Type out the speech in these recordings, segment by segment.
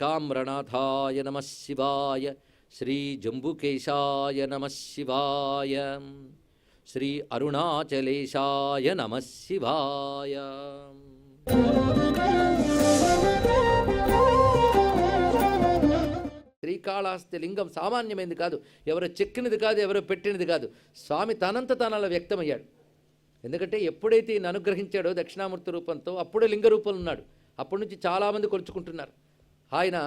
ఏకామ్రనాథాయ నమః శివాయ, శ్రీ జంబుకేశాయ నమః శివాయ, శ్రీ అరుణాచలేశాయ నమః శివాయ. శ్రీకాళహస్తి లింగం సామాన్యమైనది కాదు, ఎవరో చెక్కినది కాదు, ఎవరో పెట్టినది కాదు. స్వామి తనంత తానలా వ్యక్తమయ్యాడు. ఎందుకంటే ఎప్పుడైతే ఈయన అనుగ్రహించాడో దక్షిణామూర్తి రూపంతో, అప్పుడే లింగ రూపంలో ఉన్నాడు. అప్పటి నుంచి చాలామంది కొలుచుకుంటున్నారు. ఆయన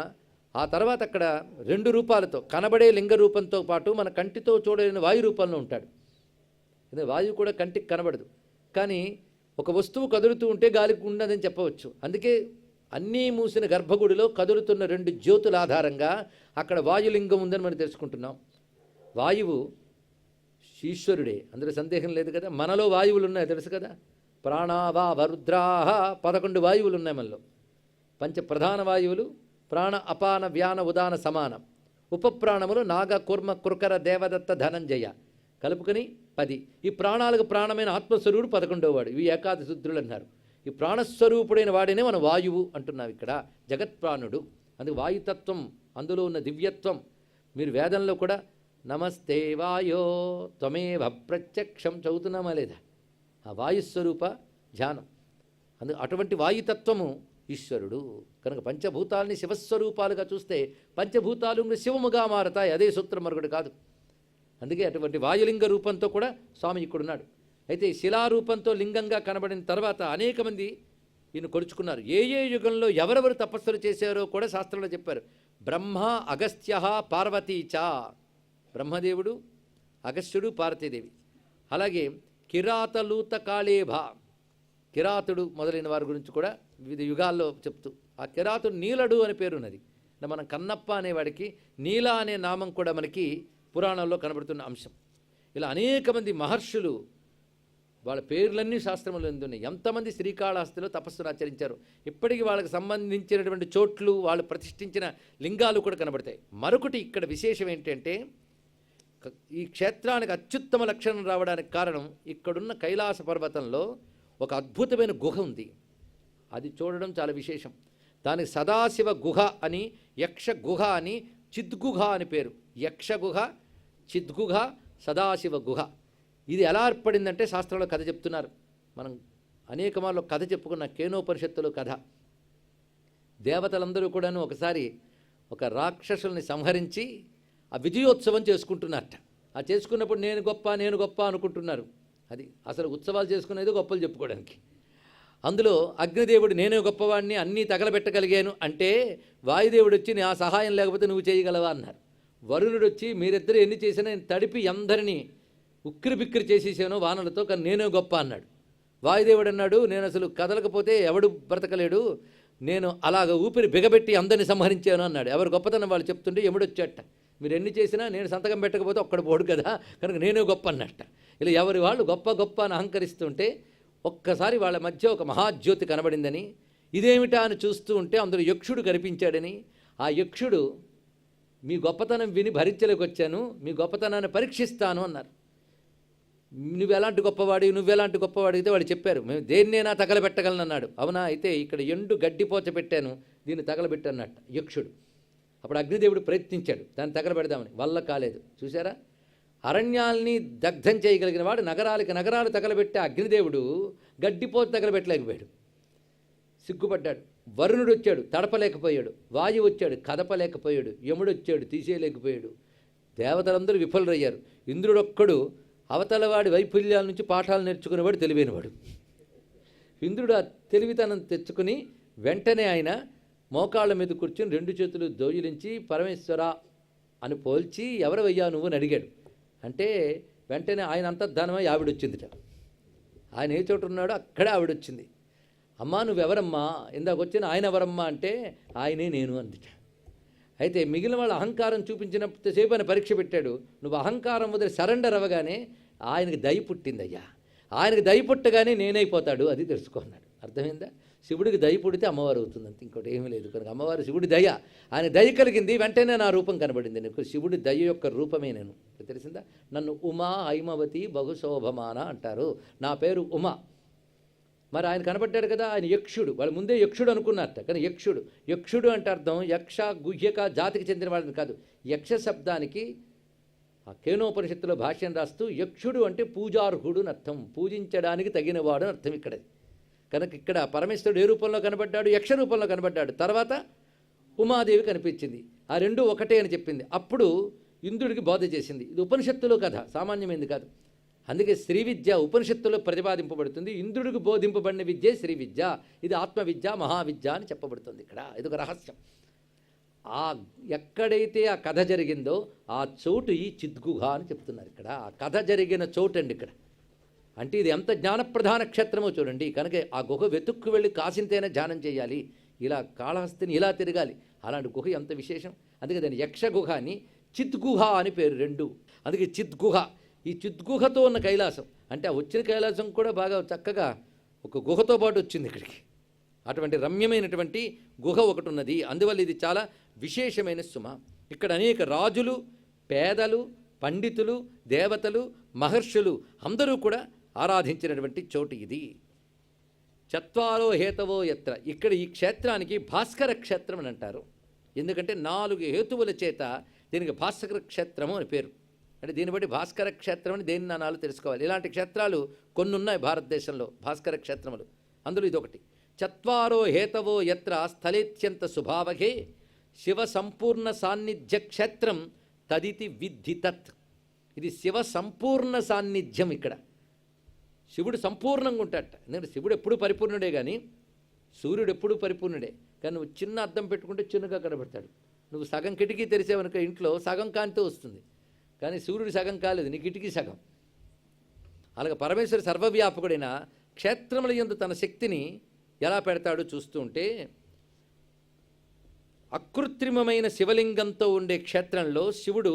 ఆ తర్వాత అక్కడ 2 రూపాలతో, కనబడే లింగ రూపంతో పాటు మన కంటితో చూడలేని వాయు రూపంలో ఉంటాడు. వాయువు కూడా కంటికి కనబడదు, కానీ ఒక వస్తువు కదులుతూ ఉంటే గాలికి ఉన్నదని చెప్పవచ్చు. అందుకే అన్నీ మూసిన గర్భగుడిలో కదులుతున్న 2 జ్యోతుల ఆధారంగా అక్కడ వాయులింగం ఉందని మనం తెలుసుకుంటున్నాం. వాయువు ఈశ్వరుడే, అందులో సందేహం లేదు కదా. మనలో వాయువులు ఉన్నాయి తెలుసు కదా. ప్రాణావా వరుద్రాహ 11 వాయువులు ఉన్నాయి మనలో. పంచ ప్రధాన వాయువులు ప్రాణ, అపాన, వ్యాన, ఉదాన, సమానం. ఉపప్రాణములు నాగ, కుర్మ, కృకర, దేవదత్త, ధనంజయ కలుపుకొని 10. ఈ ప్రాణాలకు ప్రాణమైన ఆత్మస్వరూపుడు 11వ వాడు. ఇవి ఏకాదశుద్రులు అన్నారు. ఈ ప్రాణస్వరూపుడైన వాడినే మనం వాయువు అంటున్నాం ఇక్కడ, జగత్ప్రాణుడు. అందుకు వాయుతత్వం, అందులో ఉన్న దివ్యత్వం. మీరు వేదంలో కూడా నమస్తే వాయో త్వమేవ ప్రత్యక్షం చదువుతున్నామా లేదా? ఆ వాయుస్వరూప ధ్యానం. అటువంటి వాయుతత్వము ఈశ్వరుడు. కనుక పంచభూతాలని శివస్వరూపాలుగా చూస్తే పంచభూతాలు శివముగా మారతాయి. అదే సూత్రం మరొకటి కాదు. అందుకే అటువంటి వాయులింగ రూపంతో కూడా స్వామి ఇక్కడున్నాడు. అయితే శిలారూపంతో లింగంగా కనబడిన తర్వాత అనేక మంది ఈయన కొలుచుకున్నారు. ఏ ఏ యుగంలో ఎవరెవరు తపస్సులు చేశారో కూడా శాస్త్రంలో చెప్పారు. బ్రహ్మ, అగస్త్య, పార్వతీచ. బ్రహ్మదేవుడు, అగస్త్యుడు, పార్వతీదేవి. అలాగే కిరాతలూత కాళేభ, కిరాతుడు మొదలైన వారి గురించి కూడా వివిధ యుగాల్లో చెప్తూ, ఆ కిరాతుడు నీలడు అని పేరున్నది. మనం కన్నప్ప అనేవాడికి నీల అనే నామం కూడా మనకి పురాణంలో కనబడుతున్న అంశం. ఇలా అనేక మంది మహర్షులు, వాళ్ళ పేర్లన్నీ శాస్త్రంలో ఉన్నాయి. ఎంతమంది శ్రీకాళహస్తిలో తపస్సును ఆచరించారు. ఇప్పటికీ వాళ్ళకి సంబంధించినటువంటి చోట్లు, వాళ్ళు ప్రతిష్ఠించిన లింగాలు కూడా కనబడతాయి. మరొకటి ఇక్కడ విశేషం ఏంటంటే, ఈ క్షేత్రానికి అత్యుత్తమ లక్షణం రావడానికి కారణం, ఇక్కడున్న కైలాస పర్వతంలో ఒక అద్భుతమైన గుహ ఉంది. అది చూడడం చాలా విశేషం. దానికి సదాశివ గుహ అని, యక్ష గుహ అని, చిద్గుహ అని పేరు. యక్ష గుహ, చిద్గుహ, సదాశివ గుహ. ఇది ఎలా ఏర్పడిందంటే శాస్త్రంలో కథ చెప్తున్నారు. మనం అనేక మార్లు కథ చెప్పుకున్న కేనోపనిషత్తులో కథ. దేవతలందరూ కూడాను ఒకసారి ఒక రాక్షసుల్ని సంహరించి ఆ విజయోత్సవం చేసుకుంటున్నారట. ఆ చేసుకున్నప్పుడు నేను గొప్ప, నేను గొప్ప అనుకుంటున్నారు. అది అసలు ఉత్సవాలు చేసుకునేది గొప్పలు చెప్పుకోవడానికి. అందులో అగ్నిదేవుడు నేనే గొప్పవాడిని, అన్నీ తగలబెట్టగలిగాను అంటే, వాయుదేవుడు వచ్చి నా సహాయం లేకపోతే నువ్వు చేయగలవా అన్నారు. వరుణుడు వచ్చి మీరిద్దరు ఎన్ని చేసినా నేను తడిపి అందరినీ ఉక్కిరి బిక్కిరి చేసేసాను వానలతో, కానీ నేనే గొప్ప అన్నాడు. వాయుదేవుడు అన్నాడు, నేను అసలు కదలకపోతే ఎవడు బ్రతకలేడు, నేను అలాగ ఊపిరి బిగబెట్టి అందరినీ సంహరించాను అన్నాడు. ఎవరు గొప్పతనం వాళ్ళు చెప్తుంటే ఎముడొచ్చాట. మీరు ఎన్ని చేసినా నేను సంతకం పెట్టకపోతే ఒక్కడు పోడు కదా, కనుక నేనే గొప్ప అన్నట్ట. ఇలా ఎవరి వాళ్ళు గొప్ప గొప్ప అని అహంకరిస్తుంటే ఒక్కసారి వాళ్ళ మధ్య ఒక మహాజ్యోతి కనబడిందని, ఇదేమిటా అని చూస్తూ ఉంటే అందులో యక్షుడు కనిపించాడని, ఆ యక్షుడు మీ గొప్పతనం విని భరించలేక వచ్చాను, మీ గొప్పతనాన్ని పరీక్షిస్తాను అన్నారు. నువ్వెలాంటి గొప్పవాడి అయితే వాడు చెప్పారు, మేము దేన్నైనా తగలబెట్టగలను అన్నాడు. అవునా, అయితే ఇక్కడ ఎండు గడ్డిపోచ పెట్టాను, దీన్ని తగలబెట్టన్నట్ట యక్షుడు. అప్పుడు అగ్నిదేవుడు ప్రయత్నించాడు దాన్ని తగలబెడదామని, వల్ల కాలేదు. చూసారా, అరణ్యాల్ని దగ్ధం చేయగలిగిన వాడు నగరాలు తగలబెట్టే అగ్నిదేవుడు గడ్డిపోత తగలబెట్టలేకపోయాడు, సిగ్గుపడ్డాడు. వరుణుడు వచ్చాడు, తడపలేకపోయాడు. వాయువు వచ్చాడు, కదపలేకపోయాడు. యముడు వచ్చాడు, తీసేయలేకపోయాడు. దేవతలందరూ విఫలరయ్యారు. ఇంద్రుడొక్కడు అవతలవాడి వైఫల్యాల నుంచి పాఠాలు నేర్చుకునేవాడు, తెలివైనవాడు. ఇంద్రుడు ఆ తెలివితనం తెచ్చుకుని వెంటనే ఆయన మోకాళ్ళ మీద కూర్చొని 2 చేతులు దోయిలించి పరమేశ్వర అని పోల్చి ఎవరవయ్యా నువ్వు అని అడిగాడు. అంటే వెంటనే ఆయన అంతర్ధానమై ఆవిడొచ్చిందిట. ఆయన ఏ చోట ఉన్నాడో అక్కడే ఆవిడొచ్చింది. అమ్మా నువ్వెవరమ్మా, ఇందాక వచ్చిన ఆయన ఎవరమ్మా అంటే ఆయనే నేను అందిట. అయితే మిగిలిన వాళ్ళ అహంకారం చూపించినంతసేపు ఆయన పరీక్ష పెట్టాడు. నువ్వు అహంకారం వదిలి సరెండర్ అవ్వగానే ఆయనకి దయ పుట్టిందయ్యా. ఆయనకి దయ పుట్టగానే నేనైపోతాడు, అది తెలుసుకున్నాడు. అర్థమైందా? శివుడికి దయ పుడితే అమ్మవారు అవుతుంది, అంత ఇంకోటి ఏమీ లేదు. కనుక అమ్మవారు శివుడి దయ, ఆయన దయ కలిగింది, వెంటనే నా రూపం కనబడింది. నీకు శివుడి దయ యొక్క రూపమే నేను. తెలిసిందా? నన్ను ఉమా హైమవతి బహుశోభమాన అంటారు. నా పేరు ఉమా. మరి ఆయన కనబడ్డాడు కదా, ఆయన యక్షుడు. వాళ్ళు ముందే యక్షుడు అనుకున్నారట, కానీ యక్షుడు అంటే అర్థం యక్ష గుహ్యక జాతికి చెందిన వాళ్ళని కాదు. యక్ష శబ్దానికి ఆ కేనోపనిషత్తులో భాష్యం రాస్తూ యక్షుడు అంటే పూజార్హుడు అని అర్థం, పూజించడానికి తగినవాడు అని అర్థం ఇక్కడ. కనుక ఇక్కడ పరమేశ్వరుడు ఏ రూపంలో కనబడ్డాడు? యక్ష రూపంలో కనబడ్డాడు. తర్వాత ఉమాదేవి కనిపించింది, ఆ రెండు ఒకటే అని చెప్పింది. అప్పుడు ఇంద్రుడికి బోధ చేసింది. ఇది ఉపనిషత్తులో కథ, సామాన్యమైంది కాదు. అందుకే శ్రీ విద్య ఉపనిషత్తులో ప్రతిపాదింపబడుతుంది. ఇంద్రుడికి బోధింపబడిన విద్యే శ్రీ విద్య. ఇది ఆత్మవిద్య, మహావిద్య అని చెప్పబడుతుంది ఇక్కడ. ఇది ఒక రహస్యం. ఆ ఎక్కడైతే ఆ కథ జరిగిందో ఆ చోటు ఈ చిద్గుహ అని చెప్తున్నారు ఇక్కడ. ఆ కథ జరిగిన చోటు అండి ఇక్కడ. అంటే ఇది ఎంత జ్ఞానప్రధాన క్షేత్రమో చూడండి. కనుక ఆ గుహ వెతుక్కు వెళ్ళి కాసింతైనా ధ్యానం చేయాలి, ఇలా కాళహస్తిని ఇలా తిరగాలి. అలాంటి గుహ ఎంత విశేషం. అందుకే దాని యక్ష గుహ అని, చిద్గుహ అని పేరు రెండు. అందుకే చిద్గుహ. ఈ చిద్గుహతో ఉన్న కైలాసం అంటే ఆ వచ్చిన కైలాసం కూడా బాగా చక్కగా ఒక గుహతో పాటు వచ్చింది ఇక్కడికి. అటువంటి రమ్యమైనటువంటి గుహ ఒకటి ఉన్నది. అందువల్ల ఇది చాలా విశేషమైన సుమ. ఇక్కడ అనేక రాజులు, పేదలు, పండితులు, దేవతలు, మహర్షులు అందరూ కూడా ఆరాధించినటువంటి చోటు ఇది. చత్వారో హేతవో యత్ర. ఇక్కడ ఈ క్షేత్రానికి భాస్కర క్షేత్రం అని అంటారు. ఎందుకంటే 4 హేతువుల చేత దీనికి భాస్కర క్షేత్రము అని పేరు. అంటే దీన్ని బట్టి భాస్కర క్షేత్రం అని దేని నానాలు తెలుసుకోవాలి. ఇలాంటి క్షేత్రాలు కొన్ని ఉన్నాయి భారతదేశంలో, భాస్కర క్షేత్రములు. అందులో ఇదొకటి. చత్వారో హేతవో యత్ర స్థలేత్యంత స్వభావహే శివ సంపూర్ణ సాన్నిధ్య క్షేత్రం తదితి విద్ధి తత్. ఇది శివ సంపూర్ణ సాన్నిధ్యం. ఇక్కడ శివుడు సంపూర్ణంగా ఉంటాడట. ఎందుకంటే శివుడు ఎప్పుడూ పరిపూర్ణుడే, కానీ సూర్యుడు ఎప్పుడూ పరిపూర్ణుడే. కానీ నువ్వు చిన్న అద్దం పెట్టుకుంటే చిన్నగా కనబడతాడు. నువ్వు సగం కిటికీ తెరిసేవనుక ఇంట్లో సగం కాంతితో వస్తుంది, కానీ సూర్యుడు సగం కాలేదు, నీ కిటికీ సగం. అలాగే పరమేశ్వరు సర్వవ్యాపకుడైన క్షేత్రముల యందు తన శక్తిని ఎలా పెడతాడో చూస్తూ ఉంటే, అకృత్రిమమైన శివలింగంతో ఉండే క్షేత్రంలో శివుడు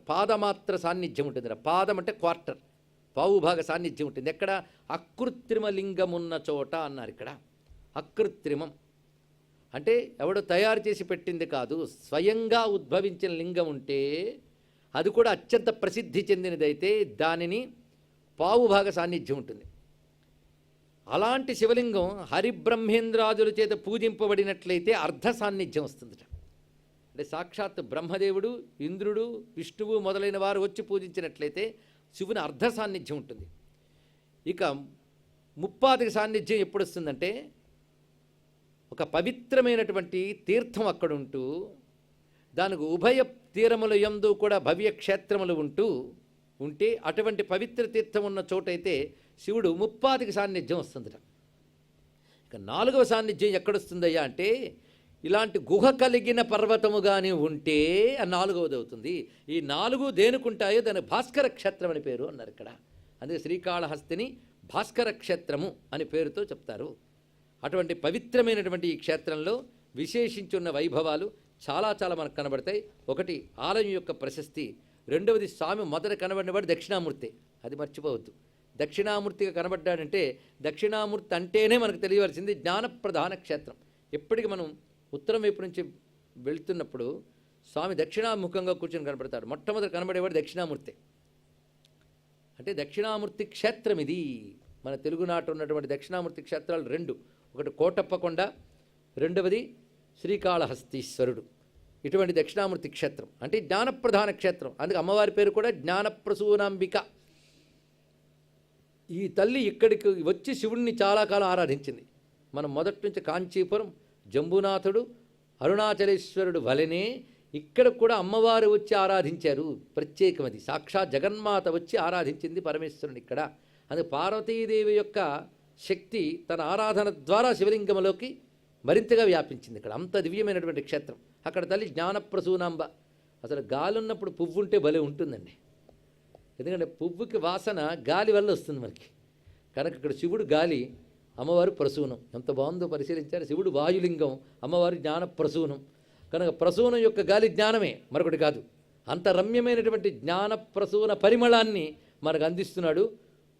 పాదమాత్ర సాన్నిధ్యం ఉంటుంది. పాదం అంటే క్వార్టర్, పావుభాగ సాన్నిధ్యం ఉంటుంది. ఎక్కడ? అకృత్రిమ లింగం ఉన్న చోట అన్నారు ఇక్కడ. అకృత్రిమం అంటే ఎవడో తయారు చేసి పెట్టింది కాదు, స్వయంగా ఉద్భవించిన లింగం ఉంటే, అది కూడా అత్యంత ప్రసిద్ధి చెందినదైతే దానిని పావుభాగ సాన్నిధ్యం ఉంటుంది. అలాంటి శివలింగం హరిబ్రహ్మేంద్రాదుల చేత పూజింపబడినట్లయితే అర్ధ సాన్నిధ్యం వస్తుందట. అంటే సాక్షాత్ బ్రహ్మదేవుడు, ఇంద్రుడు, విష్ణువు మొదలైన వారు వచ్చి పూజించినట్లయితే శివుని అర్ధ సాన్నిధ్యం ఉంటుంది. ఇక ముప్పాతికి సాన్నిధ్యం ఎప్పుడు వస్తుందంటే, ఒక పవిత్రమైనటువంటి తీర్థం అక్కడ ఉంటూ, దానికి ఉభయ తీరముల యందు కూడా భవ్య క్షేత్రములు ఉంటే అటువంటి పవిత్ర తీర్థం ఉన్న చోటైతే శివుడు ముప్పాతికి సాన్నిధ్యం వస్తుందట. ఇక 4వ సాన్నిధ్యం ఎక్కడొస్తుందయ్యా అంటే, ఇలాంటి గుహ కలిగిన పర్వతము కానీ ఉంటే ఆ 4వది అవుతుంది. ఈ 4 దేనికుంటాయో దాని భాస్కర క్షేత్రం అని పేరు అన్నారు ఇక్కడ. అందుకే శ్రీకాళహస్తిని భాస్కర క్షేత్రము అని పేరుతో చెప్తారు. అటువంటి పవిత్రమైనటువంటి ఈ క్షేత్రంలో విశేషించున్న వైభవాలు చాలా చాలా మనకు కనబడతాయి. ఒకటి ఆలయం యొక్క ప్రశస్తి, రెండవది స్వామి మొదట కనబడినవాడు దక్షిణామూర్తి, అది మర్చిపోవద్దు. దక్షిణామూర్తిగా కనబడ్డాడంటే దక్షిణామూర్తి అంటేనే మనకు తెలియవలసింది జ్ఞానప్రధాన క్షేత్రం. ఎప్పటికీ మనం ఉత్తరం వైపు నుంచి వెళ్తున్నప్పుడు స్వామి దక్షిణాముఖంగా కూర్చొని కనబడతాడు. మొట్టమొదటి కనబడేవాడు దక్షిణామూర్తి. అంటే దక్షిణామూర్తి క్షేత్రం ఇది. మన తెలుగునాట ఉన్నటువంటి దక్షిణామూర్తి క్షేత్రాలు 2, ఒకటి కోటప్పకొండ, రెండవది శ్రీకాళహస్తీశ్వరుడు. ఇటువంటి దక్షిణామూర్తి క్షేత్రం అంటే జ్ఞానప్రధాన క్షేత్రం. అందుకే అమ్మవారి పేరు కూడా జ్ఞానప్రసూనాంబిక. ఈ తల్లి ఇక్కడికి వచ్చి శివుడిని చాలా కాలం ఆరాధించింది. మనం మొదటి నుంచి కాంచీపురం, జంబునాథుడు, అరుణాచలేశ్వరుడు వలనే ఇక్కడ కూడా అమ్మవారు వచ్చి ఆరాధించారు. ప్రత్యేకమది. సాక్షాత్ జగన్మాత వచ్చి ఆరాధించింది పరమేశ్వరుని ఇక్కడ. అందుకే పార్వతీదేవి యొక్క శక్తి తన ఆరాధన ద్వారా శివలింగంలోకి మరింతగా వ్యాపించింది. ఇక్కడ అంత దివ్యమైనటువంటి క్షేత్రం. అక్కడ తల్లి జ్ఞానప్రసూనాంబ. అసలు గాలి ఉన్నప్పుడు పువ్వు ఉంటే భలే ఉంటుందండి. ఎందుకంటే పువ్వుకి వాసన గాలి వల్ల వస్తుంది మనకి. కనుక ఇక్కడ శివుడు గాలి, అమ్మవారు ప్రసూనం. ఎంత బాగుందో పరిశీలించారు. శివుడు వాయులింగం, అమ్మవారు జ్ఞాన ప్రసూనం. కనుక ప్రసూనం యొక్క గాలి జ్ఞానమే, మరొకటి కాదు. అంత రమ్యమైనటువంటి జ్ఞాన ప్రసూన పరిమళాన్ని మనకు అందిస్తున్నాడు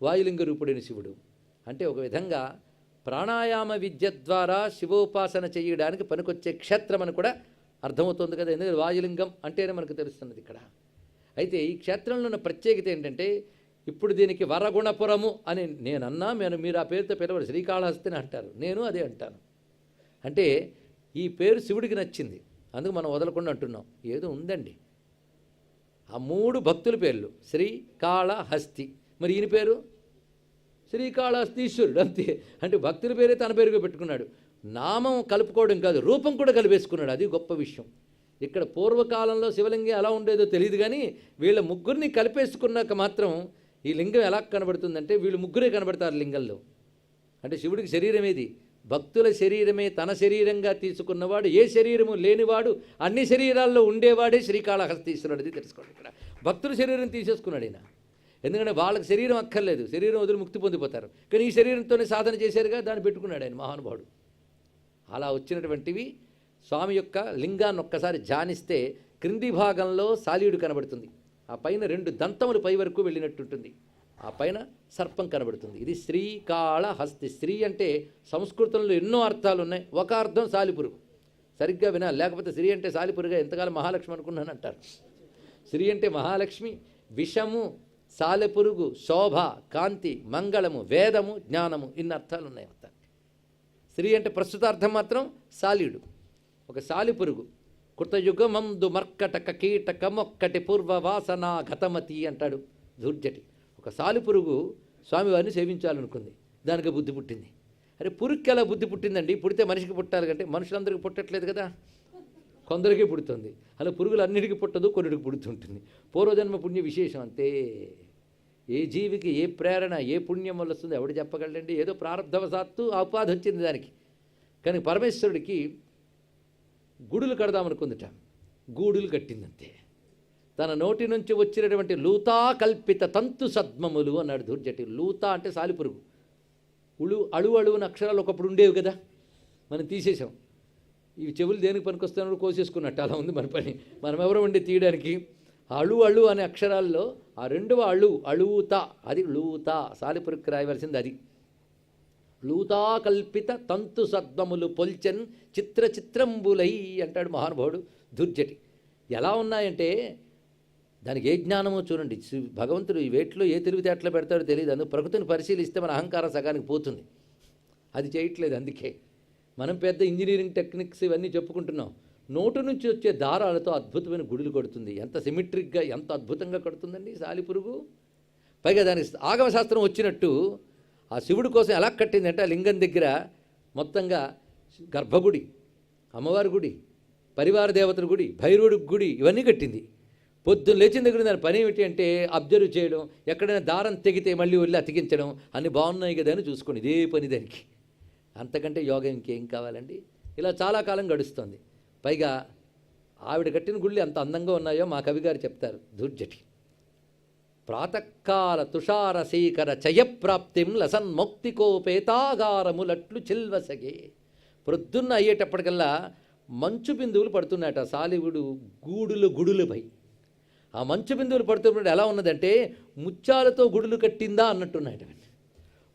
వాయులింగ రూపుడైన శివుడు. అంటే ఒక విధంగా ప్రాణాయామ విద్య ద్వారా శివోపాసన చేయడానికి పనికొచ్చే క్షేత్రం అని కూడా అర్థమవుతుంది కదా. ఎందుకంటే వాయులింగం అంటేనే మనకు తెలుస్తున్నది ఇక్కడ. అయితే ఈ క్షేత్రంలో ఉన్న ప్రత్యేకత ఏంటంటే, ఇప్పుడు దీనికి వరగుణపురము అని నేనన్నా మీరు ఆ పేరుతో పిలవరు, శ్రీకాళహస్తిని అంటారు, నేను అదే అంటాను. అంటే ఈ పేరు శివుడికి నచ్చింది, అందుకు మనం వదలకుండా అంటున్నాం. ఏదో ఉందండి. ఆ 3 భక్తుల పేర్లు శ్రీకాళహస్తి, మరి ఈయన పేరు శ్రీకాళహస్తీశ్వరుడు అంతే. అంటే భక్తుల పేరే తన పేరుగా పెట్టుకున్నాడు. నామం కలుపుకోవడం కాదు, రూపం కూడా కలిపేసుకున్నాడు. అది గొప్ప విషయం. ఇక్కడ పూర్వకాలంలో శివలింగం ఎలా ఉండేదో తెలియదు, కానీ వీళ్ళ ముగ్గురిని కలిపేసుకున్నాక మాత్రం ఈ లింగం ఎలా కనబడుతుందంటే వీళ్ళు ముగ్గురే కనబడతారు లింగంలో. అంటే శివుడికి శరీరం ఏది? భక్తుల శరీరమే తన శరీరంగా తీసుకున్నవాడు, ఏ శరీరము లేనివాడు, అన్ని శరీరాల్లో ఉండేవాడే శ్రీకాళహస్తీశ్వరుడు. అది తెలుసుకోండి. ఇక్కడ భక్తుల శరీరం తీసేసుకున్నాడు ఈయన. ఎందుకంటే వాళ్ళకి శరీరం అక్కర్లేదు, శరీరం వదిలి ముక్తి పొందిపోతారు. కానీ ఈ శరీరంతోనే సాధన చేశారుగా, దాన్ని పెట్టుకున్నాడు ఆయన మహానుభావుడు. అలా వచ్చినటువంటివి స్వామి యొక్క లింగాన్ని ఒక్కసారి ధ్యానిస్తే క్రింది భాగంలో సాలీయుడు కనబడుతుంది, ఆ పైన 2 దంతములు పై వరకు వెళ్ళినట్టుంటుంది, ఆ పైన సర్పం కనబడుతుంది. ఇది శ్రీకాళహస్తి. శ్రీ అంటే సంస్కృతంలో ఎన్నో అర్థాలు ఉన్నాయి, ఒక అర్థం సాలిపురుగు. సరిగ్గా వినాలి, లేకపోతే శ్రీ అంటే సాలిపురుగా ఎంతకాలం మహాలక్ష్మి అనుకున్నాను అంటారు. శ్రీ అంటే మహాలక్ష్మి, విషము, సాలెపురుగు, శోభ, కాంతి, మంగళము, వేదము, జ్ఞానము, ఇన్ని అర్థాలు ఉన్నాయి మొత్తానికి. శ్రీ అంటే ప్రస్తుత అర్థం మాత్రం సాలీయుడు, ఒక సాలిపురుగు. కృతయుగమందు మర్కటక కీటకమొక్కటి పూర్వవాసన గతమతి అంటాడు ధూర్జటి. ఒక సాలిపురుగు స్వామివారిని సేవించాలనుకుంది, దానికి బుద్ధి పుట్టింది. అరే పురుగుకి ఎలా బుద్ధి పుట్టిందండి? పుడితే మనిషికి పుట్టాలి కంటే మనుషులందరికీ పుట్టట్లేదు కదా, కొందరికీ పుడుతుంది. అలా పురుగులు అన్నిటికీ పుట్టదు, కొన్నిటికి పుడుతుంటుంది. పూర్వజన్మ పుణ్య విశేషం అంతే. ఏ జీవికి ఏ ప్రేరణ, ఏ పుణ్యం వల్ల వస్తుందో ఎవడు చెప్పగలండి? ఏదో ప్రారంధవశాత్తు ఆ ఉపాధి వచ్చింది దానికి. కానీ పరమేశ్వరుడికి గుడులు కడదామనుకుందిట, గూడులు కట్టిందంతే. తన నోటి నుంచి వచ్చినటువంటి లూతా కల్పిత తంతు సద్మములు అన్నాడు ధూర్జటి. లూతా అంటే సాలిపురుగు. అళువున అక్షరాలు ఒకప్పుడు ఉండేవి కదా, మనం తీసేసాం. ఇవి చెవులు దేనికి పనికొస్తానో కోసేసుకున్నట్టు అలా ఉంది మన పని. మనం ఎవరో ఉండి తీయడానికి. అళు అనే అక్షరాల్లో ఆ 2వ అళువుతా, అది లూతా. సాలిపురుక్కి రాయవలసింది అది. లూతా కల్పిత తంతు సద్మములు పొల్చెన్ చిత్ర చిత్రంబులై అంటాడు మహానుభావుడు ధూర్జటి. ఎలా ఉన్నాయంటే దానికి ఏ జ్ఞానమో చూడండి. భగవంతుడు ఈ వేట్లో ఏ తెలివితేటలో పెడతాడో తెలియదు. అందుకు ప్రకృతిని పరిశీలిస్తే మన అహంకారం సగానికి పోతుంది. అది చేయట్లేదు. అందుకే మనం పెద్ద ఇంజనీరింగ్ టెక్నిక్స్ ఇవన్నీ చెప్పుకుంటున్నాం. నోటు నుంచి వచ్చే దారాలతో అద్భుతమైన గుడులు కడుతుంది. ఎంత సిమెట్రిక్గా, ఎంత అద్భుతంగా కడుతుందండి సాలిపురుగు. పైగా దానికి ఆగమశాస్త్రం వచ్చినట్టు ఆ శివుడి కోసం ఎలా కట్టిందంటే ఆ లింగం దగ్గర మొత్తంగా గర్భగుడి, అమ్మవారి గుడి, పరివార దేవతల గుడి, భైరవుడి గుడి, ఇవన్నీ కట్టింది. పొద్దున్న లేచిన దగ్గర దాని పని ఏమిటి అంటే అబ్జర్వ్ చేయడం, ఎక్కడైనా దారం తెగితే మళ్ళీ వెళ్ళి అతికించడం, అన్నీ బాగున్నాయి కదా అని చూసుకోండి. ఇదే పని దానికి. అంతకంటే యోగం ఇంకేం కావాలండి? ఇలా చాలా కాలం గడుస్తుంది. పైగా ఆవిడ కట్టిన గుళ్ళు ఎంత అందంగా ఉన్నాయో మా కవిగారు చెప్తారు ధూర్జటి. ప్రాతకాల తుషార శీకర చయప్రాప్తిం లసన్మౌక్తికోపేతాగారములట్లు చిల్వసగే. ప్రొద్దున్న అయ్యేటప్పటికల్లా మంచు బిందువులు పడుతున్నాయట సాలివుడు గుడులపై. ఆ మంచు బిందువులు పడుతున్నప్పుడు ఎలా ఉన్నదంటే ముత్యాలతో గుడులు కట్టిందా అన్నట్టున్నాయట.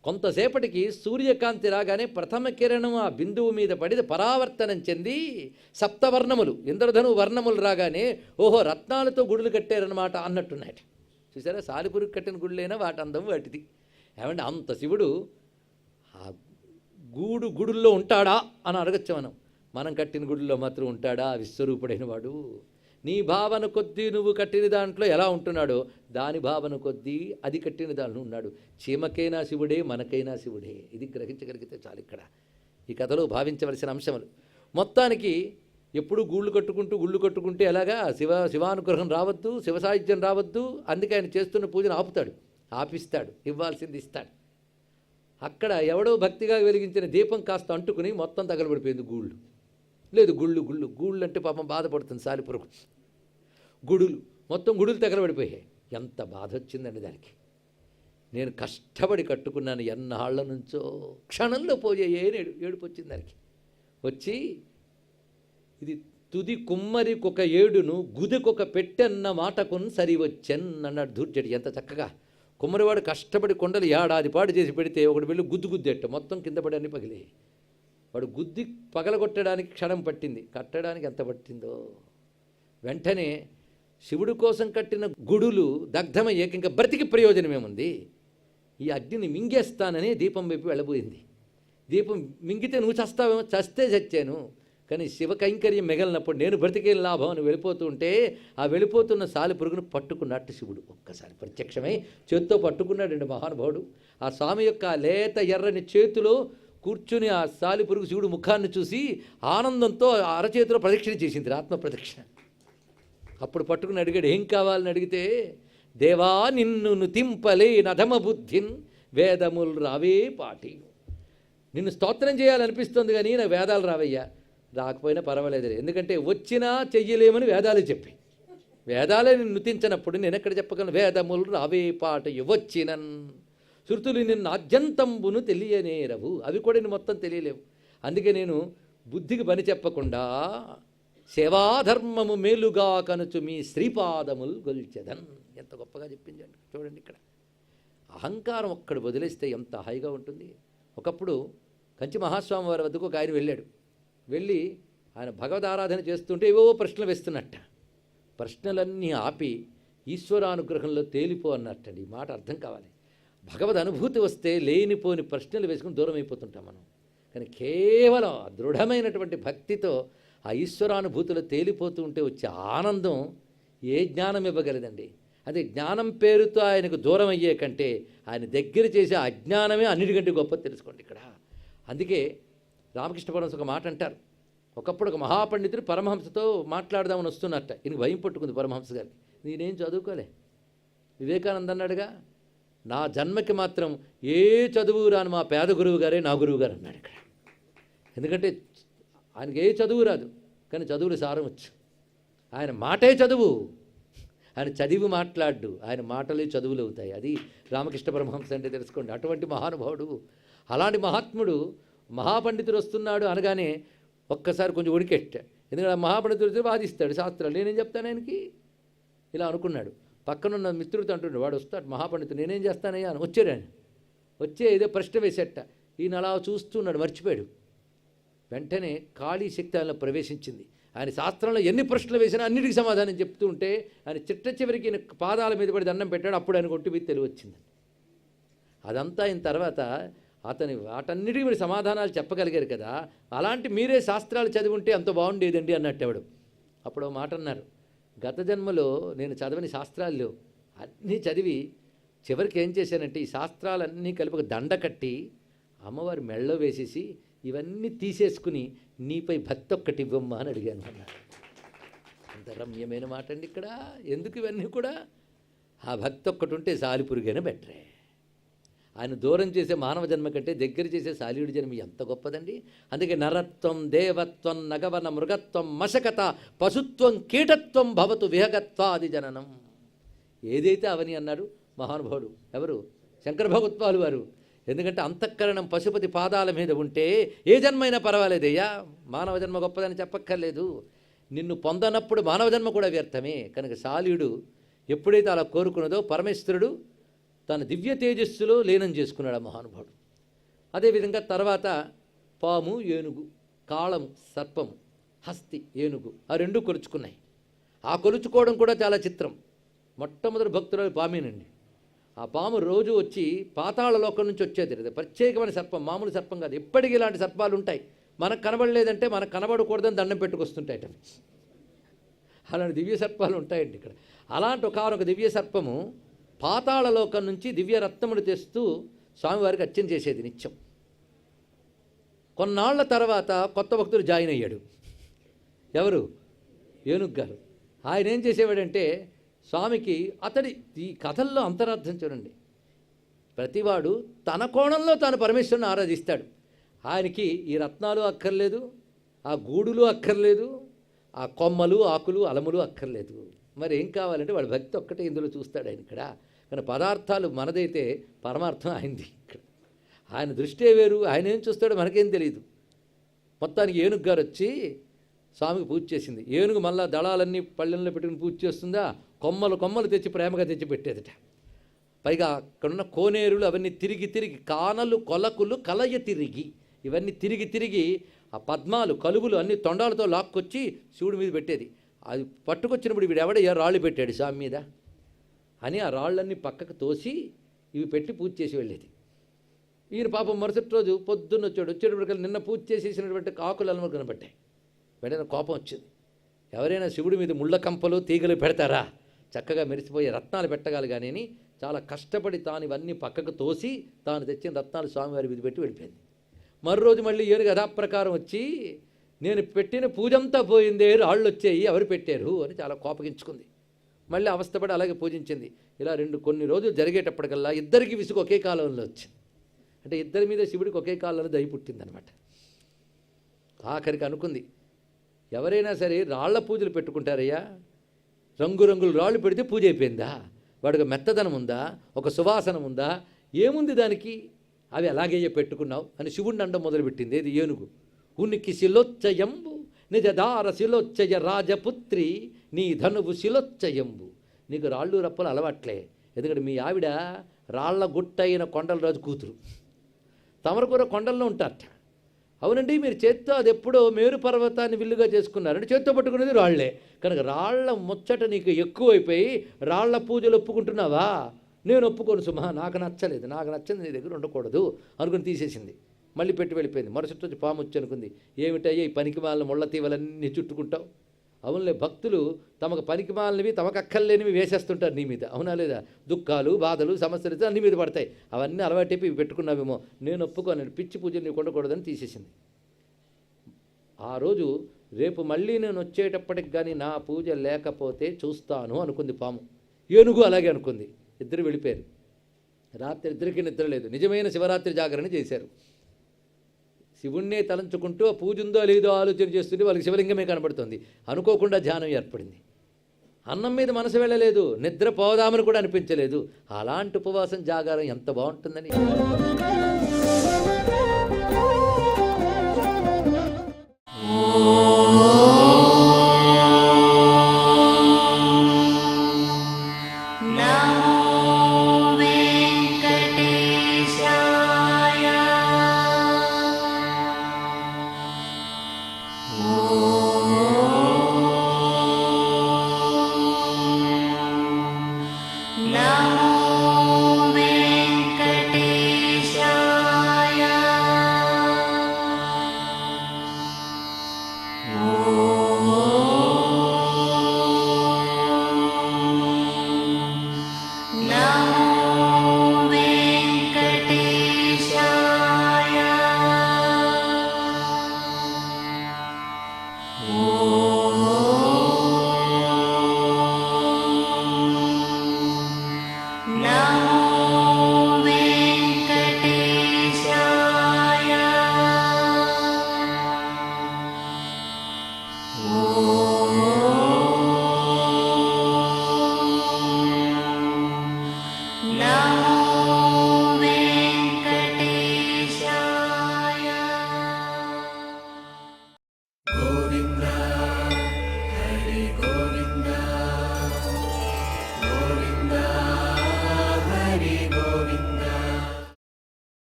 కొంతసేపటికి సూర్యకాంతి రాగానే ప్రథమ కిరణం ఆ బిందువు మీద పడి పరావర్తనం చెంది సప్తవర్ణములు, ఇంద్రధను వర్ణములు రాగానే ఓహో రత్నాలతో గుడులు కట్టారనమాట అన్నట్టున్నాయట. చూసారా, సాలిపురుగు కట్టిన గుళ్ళైనా వాటి అందం వాటిది. ఏమంటే అంత శివుడు ఆ గుడుల్లో ఉంటాడా అని అడగచ్చు మనం కట్టిన గుడిలో మాత్రం ఉంటాడా విశ్వరూపుడైన వాడు? నీ భావన కొద్దీ నువ్వు కట్టిన దాంట్లో ఎలా ఉంటున్నాడో దాని భావన కొద్దీ అది కట్టిన దాంట్లో ఉన్నాడు. చీమకైనా శివుడే, మనకైనా శివుడే. ఇది గ్రహించగలిగితే చాలు. ఇక్కడ ఈ కథలో భావించవలసిన అంశములు మొత్తానికి ఎప్పుడు గుళ్ళు కట్టుకుంటే ఎలాగా శివానుగ్రహం రావద్దు, శివ సాహిత్యం రావద్దు. అందుకే ఆయన చేస్తున్న పూజను ఆపుతాడు, ఆపిస్తాడు, ఇవ్వాల్సింది ఇస్తాడు. అక్కడ ఎవడో భక్తిగా వెలిగించిన దీపం కాస్త అంటుకుని మొత్తం తగలబడిపోయింది గూళ్ళు. లేదు గుళ్ళు అంటే పాపం బాధపడుతుంది సాలిపురుగు. మొత్తం గుడులు తగలబడిపోయాయి. ఎంత బాధ వచ్చిందండి దానికి. నేను కష్టపడి కట్టుకున్నాను ఎన్నాళ్ళ నుంచో, క్షణంలో పోయే ఏడుపు వచ్చింది దానికి. వచ్చి ఇది తుది కుమ్మరికొక ఏడును గుదికొక పెట్టెన్న మాటకున్ సరివచ్చెన్ అన్నాడు ధూర్జటి. ఎంత చక్కగా కుమ్మరివాడు కష్టపడి కొండలు ఏడాది పాడు చేసి పెడితే ఒకటి వెళ్ళి గుద్దేట మొత్తం కింద పడి అన్ని పగిలే. వాడు గుద్ది పగలగొట్టడానికి క్షణం పట్టింది, కట్టడానికి ఎంత పట్టిందో. వెంటనే శివుడి కోసం కట్టిన గుడులు దగ్ధమయ్యాక ఇంకా బ్రతికి ప్రయోజనమేముంది? ఈ అగ్నిని మింగేస్తానని దీపం వైపు వెళ్ళబోయింది. దీపం మింగితే నువ్వు చస్తావేమో, చస్తే చచ్చాను, కానీ శివ కైంకర్యం మిగలినప్పుడు నేను బ్రతికేం లాభం అని వెళ్ళిపోతూ ఉంటే ఆ వెళ్ళిపోతున్న సాలెపురుగును పట్టుకున్నట్టు శివుడు ఒక్కసారి ప్రత్యక్షమై చేత్తో పట్టుకున్నాడండి మహానుభావుడు. ఆ స్వామి యొక్క లేత ఎర్రని చేతిలో కూర్చుని ఆ సాలెపురుగు శివుడు ముఖాన్ని చూసి ఆనందంతో అరచేతిలో ప్రదక్షిణ చేసింది, ఆత్మ ప్రదక్షిణ. అప్పుడు పట్టుకుని అడిగాడు, ఏం కావాలని అడిగితే, దేవా నిన్ను నుతింపలే నధమ బుద్ధిన్ వేదములు రావే పాటి. నిన్ను స్తోత్రం చేయాలనిపిస్తుంది కానీ నాకు వేదాలు రావయ్యా. రాకపోయినా పర్వాలేదు, ఎందుకంటే వచ్చినా చెయ్యలేమని వేదాలే చెప్పి, వేదాలే నిన్ను నుతించినప్పుడు నేను ఎక్కడ చెప్పగలను? వేదములు రావే పాట వచ్చినన్ శృతులు నిన్ను ఆద్యంతంబును తెలియనేరవు, అవి కూడా నేను మొత్తం తెలియలేవు. అందుకే నేను బుద్ధికి పని చెప్పకుండా సేవాధర్మము మేలుగా కనుచు మీ శ్రీపాదములు గొల్చెదన్. ఎంత గొప్పగా చెప్పిందండి చూడండి. ఇక్కడ అహంకారం ఒక్కడు వదిలేస్తే ఎంత హాయిగా ఉంటుంది. ఒకప్పుడు కంచి మహాస్వామి వారి వద్దకు ఒక ఆయన వెళ్ళాడు. వెళ్ళి ఆయన భగవదారాధన చేస్తుంటే ఏవో ప్రశ్నలు వేస్తున్నట్ట. ప్రశ్నలన్నీ ఆపి ఈశ్వరానుగ్రహంలో తేలిపో అన్నట్టండి. ఈ మాట అర్థం కావాలి. భగవద్ అనుభూతి వస్తే లేనిపోని ప్రశ్నలు వేసుకుని దూరం అయిపోతుంటాం మనం. కానీ కేవలం దృఢమైనటువంటి భక్తితో ఆ ఈశ్వరానుభూతిలో తేలిపోతూ ఉంటే వచ్చే ఆనందం ఏ జ్ఞానం ఇవ్వగలదండి. అదే జ్ఞానం పేరుతో ఆయనకు దూరం అయ్యే కంటే ఆయన దగ్గర చేసే అజ్ఞానమే అన్నిటికంటే గొప్ప తెలుసుకోండి ఇక్కడ. అందుకే రామకృష్ణ పరమహంస ఒక మాట అంటారు. ఒకప్పుడు ఒక మహాపండితుడు పరమహంసతో మాట్లాడదామని వస్తున్నట్ట. ఈయనకు భయం పట్టుకుంది పరమహంస గారికి. నేనేం చదువుకోలే, వివేకానంద అన్నాడుగా, నా జన్మకి మాత్రం ఏ చదువు రాని మా పేద గురువు గారే నా గురువు గారు అన్నాడు ఇక్కడ. ఎందుకంటే ఆయనకి ఏ చదువు రాదు, కానీ చదువులు సారం వచ్చు. ఆయన మాటే చదువు, ఆయన చదివి మాట్లాడు, ఆయన మాటలే చదువులు అవుతాయి. అది రామకృష్ణ పరమహంస అంటే తెలుసుకోండి. అటువంటి మహానుభావుడు, అలాంటి మహాత్ముడు మహాపండితుడు వస్తున్నాడు అనగానే ఒక్కసారి కొంచెం ఉడికెట్ట. ఎందుకంటే మహాపండితుడు వాదిస్తాడు శాస్త్రాలు, నేనేం చెప్తాను ఆయనకి ఇలా అనుకున్నాడు. పక్కనున్న మిత్రుడితో అంటుండే, వాడు వస్తాడు మహాపండితుడు, నేనేం చేస్తానయ్యా అని వచ్చాడు. ఆయన వచ్చే ఏదో ప్రశ్న వేసేట. ఈయన అలా చూస్తున్నాడు, మర్చిపోయాడు. వెంటనే ఖాళీ శక్తి ఆయనలో ప్రవేశించింది. ఆయన శాస్త్రంలో ఎన్ని ప్రశ్నలు వేసినా అన్నిటికీ సమాధానం చెప్తూ ఉంటే ఆయన చిట్ట చివరికి ఈయన పాదాల మీద పడి దండం పెట్టాడు. అప్పుడు ఆయన కొట్టి మీద తెలివి వచ్చింది. అదంతా అయిన తర్వాత అతని వాటన్నిటికీ మీరు సమాధానాలు చెప్పగలిగారు కదా, అలాంటి మీరే శాస్త్రాలు చదివి ఉంటే అంత బాగుండేదండి అన్నట్టేవాడు. అప్పుడు మాట అన్నారు, గత జన్మలో నేను చదవని శాస్త్రాలు లేవు, అన్నీ చదివి చివరికి ఏం చేశానంటే ఈ శాస్త్రాలన్నీ కలిపి ఒక దండ కట్టి అమ్మవారి మెళ్ళో వేసేసి ఇవన్నీ తీసేసుకుని నీపై భక్తి ఒక్కటి ఇవ్వమ్మా అని అడిగాను అన్నారు. అంత రమ్యమైన మాట అండి ఇక్కడ. ఎందుకు ఇవన్నీ కూడా? ఆ భక్తి ఒక్కటి ఉంటే సాలిపురుగైనా బెటరే. ఆయన దూరం చేసే మానవ జన్మ కంటే దగ్గర చేసే సాలీయుడి జన్మ ఎంత గొప్పదండి. అందుకే నరత్వం దేవత్వం నగవన మృగత్వం మశకత పశుత్వం కీటత్వం భవతు విహగత్వాది జననం. ఏదైతే అవని అన్నాడు మహానుభావుడు ఎవరు? శంకర భగవత్పాలు వారు. ఎందుకంటే అంతఃకరణం పశుపతి పాదాల మీద ఉంటే ఏ జన్మైనా పర్వాలేదయ్యా, మానవ జన్మ గొప్పదని చెప్పక్కర్లేదు. నిన్ను పొందనప్పుడు మానవ జన్మ కూడా వ్యర్థమే. కనుక సాలీయుడు ఎప్పుడైతే అలా కోరుకున్నదో పరమేశ్వరుడు తన దివ్య తేజస్సులో లీనం చేసుకున్నాడు ఆ మహానుభావుడు. అదేవిధంగా తర్వాత పాము ఏనుగు, కాళము సర్పము, హస్తి ఏనుగు, ఆ రెండు కొలుచుకున్నాయి. ఆ కొలుచుకోవడం కూడా చాలా చిత్రం. మొట్టమొదటి భక్తురాలు పామేనండి. ఆ పాము రోజు వచ్చి పాతాళ లోకం నుంచి వచ్చేది. ప్రత్యేకమైన సర్పం, మామూలు సర్పం కాదు. ఎప్పటికీ ఇలాంటి సర్పాలు ఉంటాయి. మనకు కనబడలేదంటే మనకు కనబడకూడదని దండం పెట్టుకొస్తుంటాయి. అలాంటి దివ్య సర్పాలు ఉంటాయండి ఇక్కడ. అలాంటి ఒక దివ్య సర్పము పాతాళ లోకం నుంచి దివ్య రత్నములు తెస్తూ స్వామివారికి అర్చన చేసేది నిత్యం. కొన్నాళ్ల తర్వాత కొత్త భక్తుడు జాయిన్ అయ్యాడు. ఎవరు? ఏనుగు గారు. ఆయన ఏం చేసేవాడంటే స్వామికి, అతడి ఈ కథల్లో అంతరార్థం చూడండి, ప్రతివాడు తన కోణంలో తాను పరమేశ్వరుని ఆరాధిస్తాడు. ఆయనకి ఈ రత్నాలు అక్కర్లేదు, ఆ గూడులు అక్కర్లేదు, ఆ కొమ్మలు ఆకులు అలములు అక్కర్లేదు. మరి ఏం కావాలంటే వాడు భక్తి ఒక్కటే ఇందులో చూస్తాడు ఆయన ఇక్కడ. కానీ పదార్థాలు మనదైతే పరమార్థం ఆయనది ఇక్కడ. ఆయన దృష్టే వేరు, ఆయన ఏం చూస్తాడో మనకేం తెలియదు. మొత్తానికి ఏనుగు గారు వచ్చి స్వామికి పూజ చేసింది. ఏనుగు మళ్ళా దళాలన్నీ పళ్ళెంలో పెట్టుకుని పూజ చేస్తుందా, కొమ్మలు తెచ్చి ప్రేమగా తెచ్చి పెట్టేదట. పైగా అక్కడున్న కోనేరులు అవన్నీ తిరిగి కానలు కొలకులు కలయ తిరిగి ఇవన్నీ తిరిగి ఆ పద్మాలు కలుగులు అన్ని తొండాలతో లాక్కొచ్చి శివుడి మీద పెట్టేది. అది పట్టుకొచ్చినప్పుడు వీడు ఎవడయ్యా రాళ్ళు పెట్టాడు స్వామి మీద అని ఆ రాళ్ళన్నీ పక్కకు తోసి ఇవి పెట్టి పూజ చేసి వెళ్ళేది. ఈయన పాపం మరుసటి రోజు పొద్దున్న వచ్చేటప్పటికల్లా నిన్న పూజ చేసేసినటువంటి ఆకులు అలమలు కనబట్టాయి. వెంటనే కోపం వచ్చింది. ఎవరైనా శివుడి మీద ముళ్ళ కంపలు తీగలు పెడతారా? చక్కగా మెరిసిపోయే రత్నాలు పెట్టగాలి కానీ అని చాలా కష్టపడి తాను ఇవన్నీ పక్కకు తోసి తాను తెచ్చిన రత్నాలు స్వామివారి మీద పెట్టి వెళ్ళిపోయింది. మరోరోజు మళ్ళీ ఏనుగు యథాప్రకారం వచ్చి నేను పెట్టిన పూజంతా పోయిందే, రాళ్ళు వచ్చాయి, ఎవరు పెట్టారు అని చాలా కోపగించుకుంది. మళ్ళీ అవస్థపడి అలాగే పూజించింది. ఇలా కొన్ని రోజులు జరిగేటప్పటికల్లా ఇద్దరికి విసుగు ఒకే కాలంలో వచ్చింది. అంటే ఇద్దరి మీద శివుడికి ఒకే కాలంలో దయ పుట్టిందనమాట. ఆఖరికి అనుకుంది, ఎవరైనా సరే రాళ్ల పూజలు పెట్టుకుంటారయ్యా, రంగురంగులు రాళ్ళు పెడితే పూజ అయిపోయిందా? వాడికి మెత్తదనం ఉందా? ఒక సువాసనం ఉందా? ఏముంది దానికి? అవి అలాగే పెట్టుకున్నావు అని శివుడిని అండం మొదలుపెట్టింది. ఏది ఏనుగు. ఉనికి శిలోచ్చయంబు నిజదార శిలోచ్చయ రాజపుత్రి నీ ధనువు శిలోచ్చయంబు. నీకు రాళ్ళు రప్పలు అలవాట్లే, ఎందుకంటే మీ ఆవిడ రాళ్ల గుట్టైన కొండల రాజు కూతురు. తమరు కూడా కొండల్లో ఉంటారట. అవునండి, మీరు చేత్తో అది ఎప్పుడో మేరు పర్వతాన్ని విల్లుగా చేసుకున్నారంటే చేత్తో పట్టుకునేది రాళ్లే. కనుక రాళ్ల ముచ్చట నీకు ఎక్కువైపోయి రాళ్ల పూజలు ఒప్పుకుంటున్నావా? నేను ఒప్పుకోను సుమా, నాకు నచ్చలేదు, నాకు నచ్చింది నీ దగ్గర ఉండకూడదు అనుకుని తీసేసింది. మళ్ళీ పెట్టి వెళ్ళిపోయింది. మరుసటి రోజు పాము వచ్చి అనుకుంది, ఏమిటయ్యా ఈ పనికిమాలిన ముళ్ళ తీవలన్నీ చుట్టుకుంటావు? అవునులే, భక్తులు తమకు పనికిమాలినవి తమకు అక్కర్లేనివి వేసేస్తుంటారు నీ మీద, అవునా లేదా? దుఃఖాలు, బాధలు, సమస్యలు అన్ని మీద పడతాయి. అవన్నీ అలవాటైపు ఇవి పెట్టుకున్నావేమో, నేను ఒప్పుకోను, పిచ్చి పూజలు నీకు ఉండకూడదని తీసేసింది. ఆ రోజు రేపు మళ్ళీ నేను వచ్చేటప్పటికి కానీ నా పూజ లేకపోతే చూస్తాను అనుకుంది పాము. ఏనుగు అలాగే అనుకుంది. ఇద్దరు వెళ్ళిపోయారు. రాత్రి ఇద్దరికి నిద్ర లేదు. నిజమైన శివరాత్రి జాగరణ చేశారు. శివుణ్ణే తలంచుకుంటూ ఆ పూజ ఉందో లేదో ఆలోచన చేస్తుంటే వాళ్ళకి శివలింగమే కనబడుతుంది. అనుకోకుండా ధ్యానం ఏర్పడింది. అన్నం మీద మనసు వెళ్ళలేదు, నిద్ర పోదామని కూడా అనిపించలేదు. అలాంటి ఉపవాసం జాగారం ఎంత బాగుంటుందని.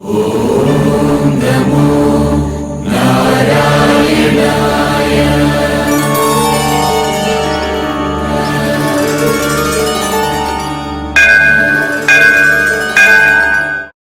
ఓం నమో